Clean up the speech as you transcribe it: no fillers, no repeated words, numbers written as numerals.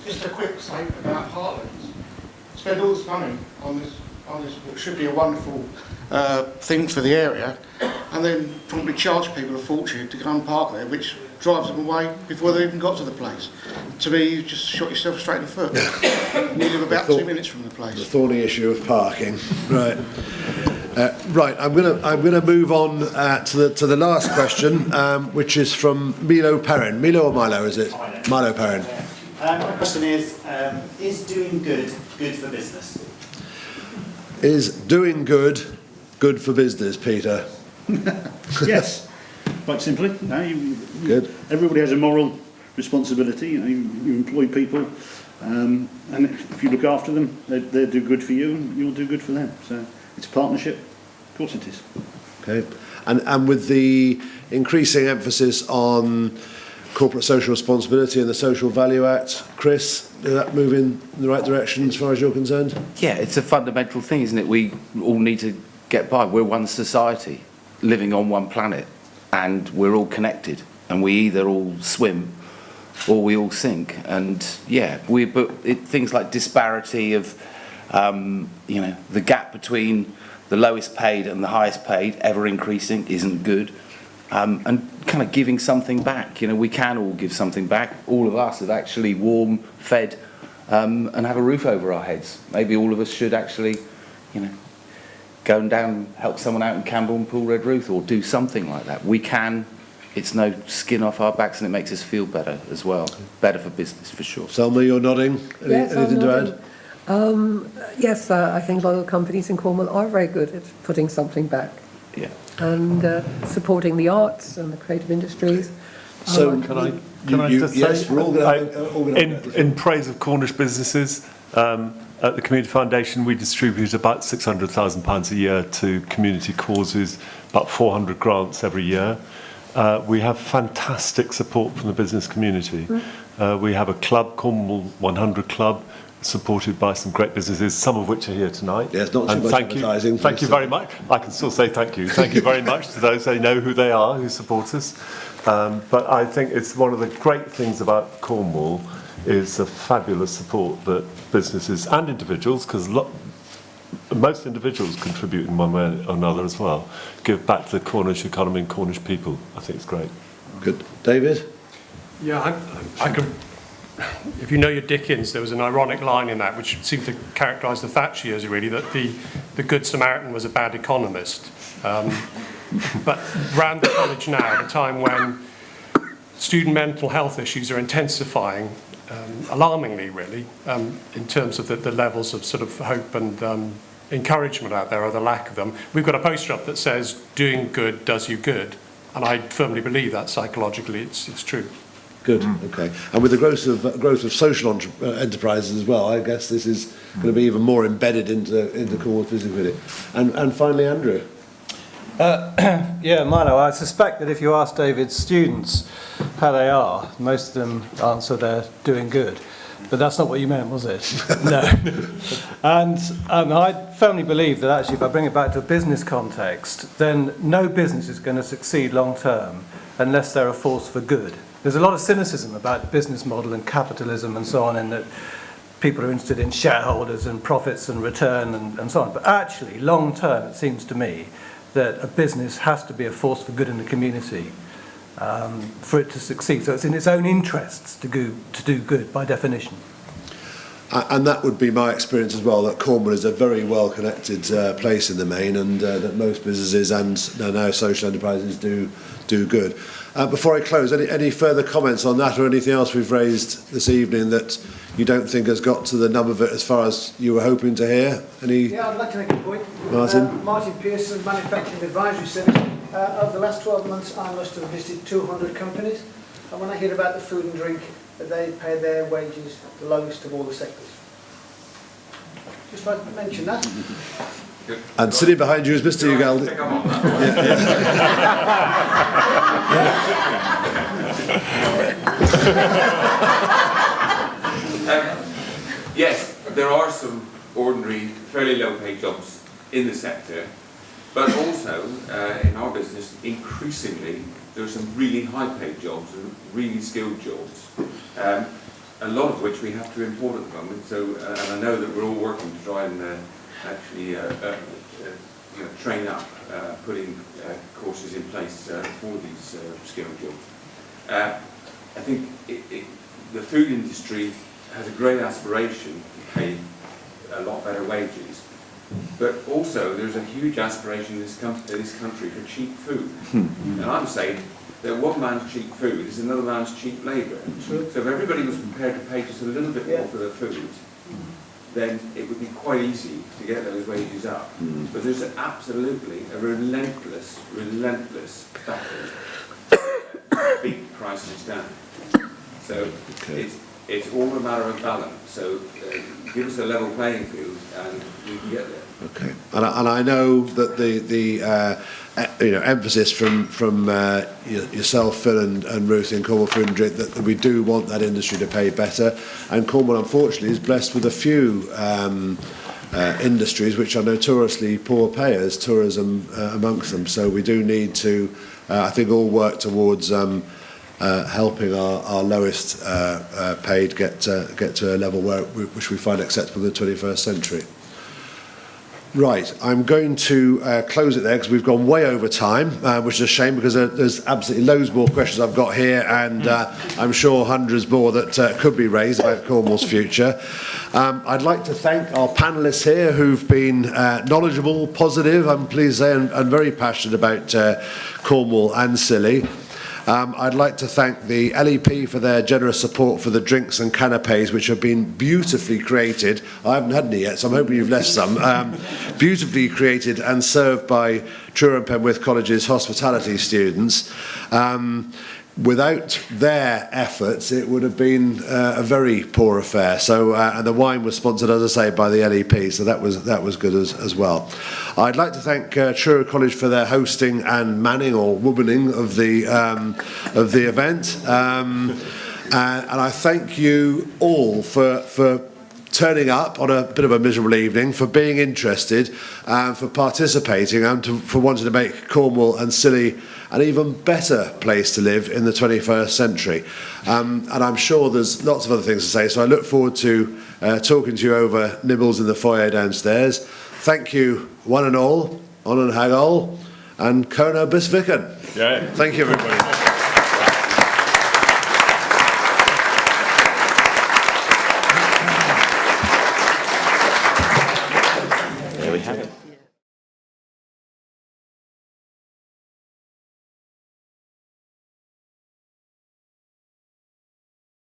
Just a quick statement about Heartlands. Spend all this money on this what should be a wonderful thing for the area, and then probably charge people a fortune to go and park there, which drives them away before they even got to the place. To me, you just shot yourself straight in the foot. You live about 2 minutes from the place. The thorny issue of parking. Right. Right. I'm gonna move on to the last question, which is from Milo Perrin. Milo or Milo? Is it Milo Perrin? My question is doing good for business? Is doing good for business, Peter? Yes, quite simply. Good. Everybody has a moral responsibility. You employ people, and if you look after them, they do good for you, and you'll do good for them. So it's a partnership. Of course it is. Okay. And with the increasing emphasis on corporate social responsibility and the Social Value Act, Chris, does that move in the right direction as far as you're concerned? Yeah, it's a fundamental thing, isn't it? We all need to get by. We're one society living on one planet, and we're all connected, and we either all swim or we all sink. And yeah, things like disparity of the gap between the lowest paid and the highest paid ever increasing isn't good. And kind of giving something back. We can all give something back. All of us have actually warm, fed, and have a roof over our heads. Maybe all of us should actually, go down, help someone out in Campbell and pull Red Ruth, or do something like that. We can. It's no skin off our backs, and it makes us feel better as well. Better for business, for sure. Selma, you're nodding. Yes, anything to add? Yes, I think local companies in Cornwall are very good at putting something back. Yeah. And supporting the arts and the creative industries. So Can I just say, yes, we're all gonna in praise of Cornish businesses, at the Community Foundation we distribute about £600,000 a year to community causes, about 400 grants every year. We have fantastic support from the business community. We have a club, Cornwall 100 Club, supported by some great businesses, some of which are here tonight. Yes, not too much advertising. Thank you very much. I can still say thank you. Thank you very much to those who know who they are, who support us. But I think it's one of the great things about Cornwall is the fabulous support that businesses and individuals, because most individuals contribute in one way or another as well, give back to the Cornish economy and Cornish people. I think it's great. Good. David? Yeah, I could. If you know your Dickens, there was an ironic line in that which seemed to characterise the Thatcher years, really, that the Good Samaritan was a bad economist. But round the college now, at a time when student mental health issues are intensifying, alarmingly, really, in terms of the levels of sort of hope and encouragement out there, or the lack of them, we've got a poster up that says, "Doing good does you good." And I firmly believe that psychologically it's true. Good. Okay. And with the growth of social enterprises as well, I guess this is going to be even more embedded into Cornwall's business community. And finally, Andrew. Yeah, Milo, I suspect that if you ask David's students how they are, most of them answer they're doing good. But that's not what you meant, was it? No. And I firmly believe that actually, if I bring it back to a business context, then no business is going to succeed long term unless they're a force for good. There's a lot of cynicism about the business model and capitalism and so on, in that people are interested in shareholders and profits and return and so on. But actually, long term, it seems to me that a business has to be a force for good in the community for it to succeed. So it's in its own interests to do good by definition. And that would be my experience as well, that Cornwall is a very well-connected place in the main, and that most businesses and now social enterprises do good. Before I close, any further comments on that or anything else we've raised this evening that you don't think has got to the nub of it as far as you were hoping to hear? Yeah, I'd like to make a point. Martin? Martin Pearson, Manufacturing Advisory Service. Over the last 12 months, I must have visited 200 companies. And when I hear about the food and drink, they pay their wages the lowest of all the sectors. Just like to mention that. And sitting behind you is Mr. Ugaldi. Yes, there are some ordinary, fairly low-paid jobs in the sector, but also in our business, increasingly, there are some really high-paid jobs and really skilled jobs. a lot of which we have to import at the moment. So, and I know that we're all working to try and actually train up, putting courses in place for these skilled jobs. I think the food industry has a great aspiration to pay a lot better wages, but also there's a huge aspiration in this country for cheap food. And I'm saying that one man's cheap food is another man's cheap labour. So if everybody was prepared to pay just a little bit more for their food, then it would be quite easy to get those wages up. But there's absolutely a relentless battle to beat prices down. So it's all a matter of balance. So give us a level playing field and we can get there. Okay, and I know that the emphasis from yourself, Phil, and Ruth in Cornwall Food and Drink, that we do want that industry to pay better. And Cornwall, unfortunately, is blessed with a few industries which are notoriously poor payers, tourism amongst them. So we do need to, I think, all work towards helping our lowest paid get to a level which we find acceptable in the 21st century. Right, I'm going to close it there because we've gone way over time, which is a shame because there's absolutely loads more questions I've got here, and I'm sure hundreds more that could be raised about Cornwall's future. I'd like to thank our panellists here who've been knowledgeable, positive, I'm pleased to say, and very passionate about Cornwall and Scilly. I'd like to thank the LEP for their generous support for the drinks and canapes, which have been beautifully created. I haven't had any yet, so I'm hoping you've left some. Beautifully created and served by Truro and Penwith College's hospitality students. Without their efforts, it would have been a very poor affair. So, and the wine was sponsored, as I say, by the LEP, so that was good as well. I'd like to thank Truro College for their hosting and manning or womaning of the event, and I thank you all for turning up on a bit of a miserable evening, for being interested, and for participating, and for wanting to make Cornwall and Scilly an even better place to live in the 21st century. And I'm sure there's lots of other things to say, so I look forward to talking to you over nibbles in the foyer downstairs. Thank you, one and all, on and hag all, and Kona bis Vicken. Yeah. Thank you, everybody.